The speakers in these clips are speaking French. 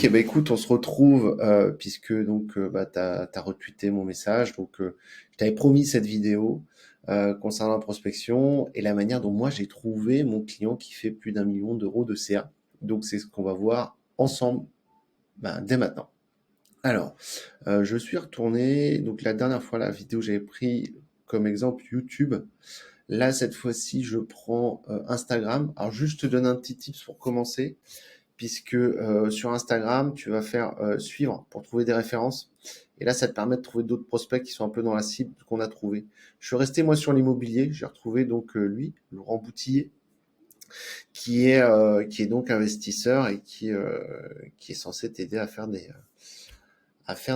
Loïc, eh ben, écoute, on se retrouve puisque donc t'as retweeté mon message. Donc je t'avais promis cette vidéo concernant la prospection et la manière dont moi j'ai trouvé mon client qui fait plus d'1 million d'euros de CA. Donc c'est ce qu'on va voir ensemble dès maintenant. Alors, je suis retourné. Donc la dernière fois, la vidéo j'avais pris comme exemple YouTube. Là, cette fois-ci, je prends Instagram. Alors juste te donne un petit tips pour commencer puisque sur Instagram, tu vas faire suivre pour trouver des références. Et là, ça te permet de trouver d'autres prospects qui sont un peu dans la cible qu'on a trouvé. Je suis resté moi sur l'immobilier. J'ai retrouvé donc lui, Laurent Boutillier, qui est donc investisseur et qui est censé t'aider à faire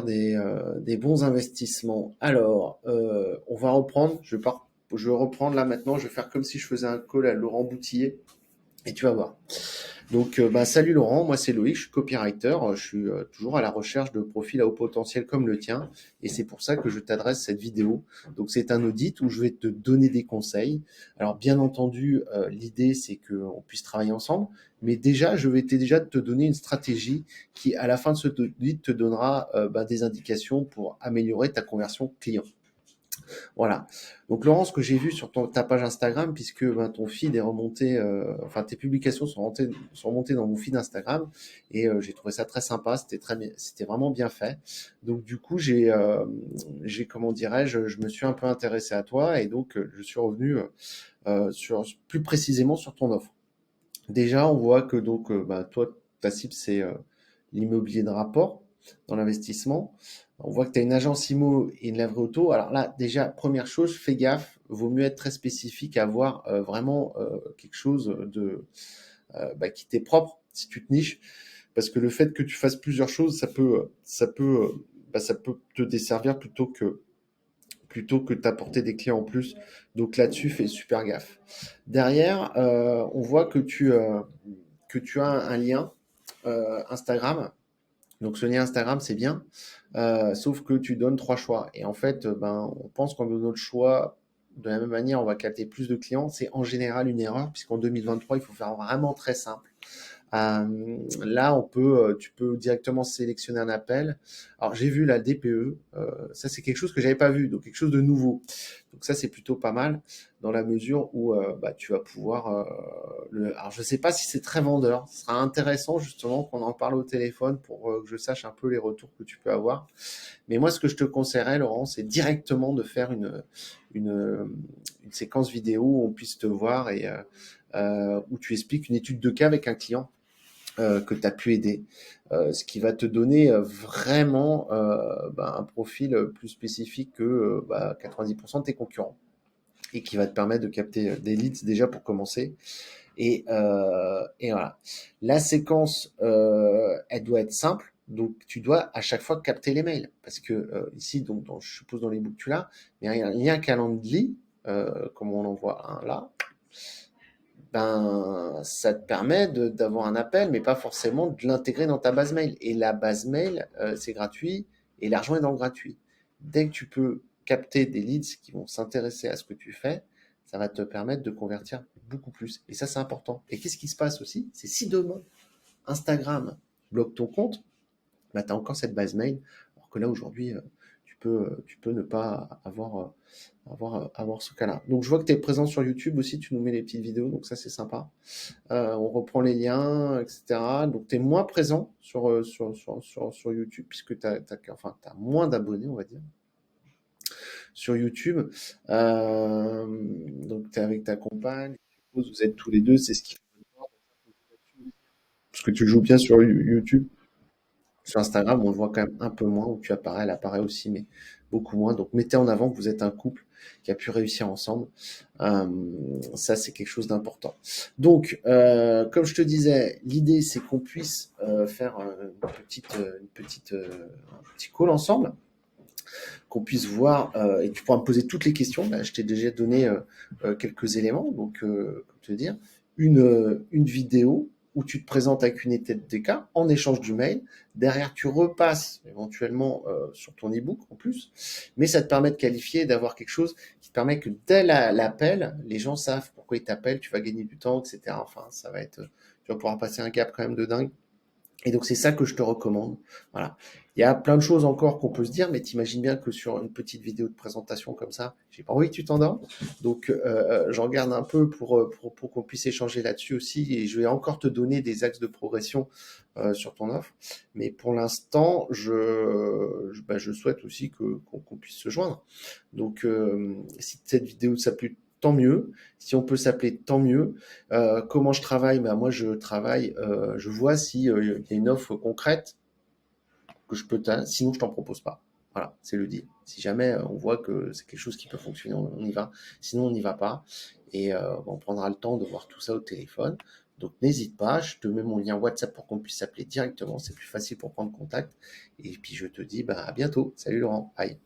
des bons investissements. Alors, on va reprendre. Je vais reprendre là maintenant. Je vais faire comme si je faisais un call à Laurent Boutillier et tu vas voir. Donc, salut Laurent, moi c'est Loïc, je suis copywriter, je suis toujours à la recherche de profils à haut potentiel comme le tien, et c'est pour ça que je t'adresse cette vidéo. Donc, c'est un audit où je vais te donner des conseils. Alors, bien entendu, l'idée c'est qu'on puisse travailler ensemble, mais déjà, je vais déjà te donner une stratégie qui, à la fin de ce audit, te donnera des indications pour améliorer ta conversion client. Voilà. Donc Laurent, ce que j'ai vu sur ta page Instagram, puisque ton feed est remonté, enfin tes publications sont remontées dans mon feed Instagram, et j'ai trouvé ça très sympa. C'était vraiment bien fait. Donc du coup, comment dirais-je, je me suis un peu intéressé à toi, et donc je suis revenu plus précisément sur ton offre. Déjà, on voit que donc toi, ta cible c'est l'immobilier de rapport dans l'investissement. On voit que tu as une agence IMO et une laverie auto. Alors là, déjà, première chose, fais gaffe, vaut mieux être très spécifique, avoir vraiment quelque chose qui t'est propre si tu te niches, parce que le fait que tu fasses plusieurs choses, ça peut te desservir plutôt que t'apporter des clients en plus. Donc là-dessus, fais super gaffe. Derrière, on voit que tu as un lien Instagram. Donc ce lien Instagram, c'est bien, sauf que tu donnes 3 choix. Et en fait, on pense qu'en donnant le choix, de la même manière, on va capter plus de clients. C'est en général une erreur, puisqu'en 2023, il faut faire vraiment très simple. Là, tu peux directement sélectionner un appel. Alors, j'ai vu la DPE. Ça, c'est quelque chose que j'avais pas vu, donc quelque chose de nouveau. Donc ça, c'est plutôt pas mal dans la mesure où tu vas pouvoir. Alors, je sais pas si c'est très vendeur. Ce sera intéressant justement qu'on en parle au téléphone pour que je sache un peu les retours que tu peux avoir. Mais moi, ce que je te conseillerais, Laurent, c'est directement de faire une, une séquence vidéo où on puisse te voir et où tu expliques une étude de cas avec un client que tu as pu aider, ce qui va te donner vraiment un profil plus spécifique que 90% de tes concurrents et qui va te permettre de capter des leads déjà pour commencer. Et voilà. La séquence, elle doit être simple. Donc, tu dois à chaque fois capter les mails. Parce que ici, donc, je suppose dans les books tu l'as, il y a un lien Calendly, comme on en voit un là, ça te permet d'avoir un appel, mais pas forcément de l'intégrer dans ta base mail. Et la base mail, c'est gratuit et l'argent est dans le gratuit. Dès que tu peux capter des leads qui vont s'intéresser à ce que tu fais, ça va te permettre de convertir beaucoup plus. Et ça, c'est important. Et qu'est-ce qui se passe aussi? C'est si demain, Instagram bloque ton compte, tu as encore cette base mail. Alors que là, aujourd'hui, tu peux ne pas avoir ce cas-là. Donc, je vois que tu es présent sur YouTube aussi, tu nous mets les petites vidéos, donc ça, c'est sympa. On reprend les liens, etc. Donc, tu es moins présent sur YouTube, puisque tu as moins d'abonnés, on va dire, sur YouTube. Donc, tu es avec ta compagne, je suppose, vous êtes tous les deux, c'est ce qui fait parce que tu joues bien sur YouTube. Sur Instagram, on le voit quand même un peu moins, où tu apparais, elle apparaît aussi, mais beaucoup moins. Donc, mettez en avant que vous êtes un couple qui a pu réussir ensemble. Euh, Ça, c'est quelque chose d'important. Donc, comme je te disais, l'idée, c'est qu'on puisse faire un petit call ensemble, qu'on puisse voir, et tu pourras me poser toutes les questions. Là, je t'ai déjà donné quelques éléments, donc, comme te dire, une vidéo où tu te présentes avec une étude des cas en échange du mail. Derrière, tu repasses éventuellement sur ton e-book en plus, mais ça te permet de qualifier, d'avoir quelque chose qui te permet que dès l'appel, les gens savent pourquoi ils t'appellent, tu vas gagner du temps, etc. Enfin, tu vas pouvoir passer un cap quand même de dingue Et donc c'est ça que je te recommande. Voilà. Il y a plein de choses encore qu'on peut se dire, mais t'imagines bien que sur une petite vidéo de présentation comme ça, j'ai pas envie que tu t'endors. Donc j'en garde un peu pour qu'on puisse échanger là-dessus aussi. Et je vais encore te donner des axes de progression sur ton offre. Mais pour l'instant, je souhaite aussi qu'on puisse se joindre. Donc si cette vidéo t'a plu, tant mieux. Si on peut s'appeler, tant mieux. Comment je travaille? Bah, moi, je travaille, je vois si il y a une offre concrète que je peux sinon je t'en propose pas. Voilà, c'est le deal. Si jamais on voit que c'est quelque chose qui peut fonctionner, on y va. Sinon, on n'y va pas. Et on prendra le temps de voir tout ça au téléphone. Donc n'hésite pas, je te mets mon lien WhatsApp pour qu'on puisse s'appeler directement. C'est plus facile pour prendre contact. Et puis je te dis bah, à bientôt. Salut Laurent. Bye.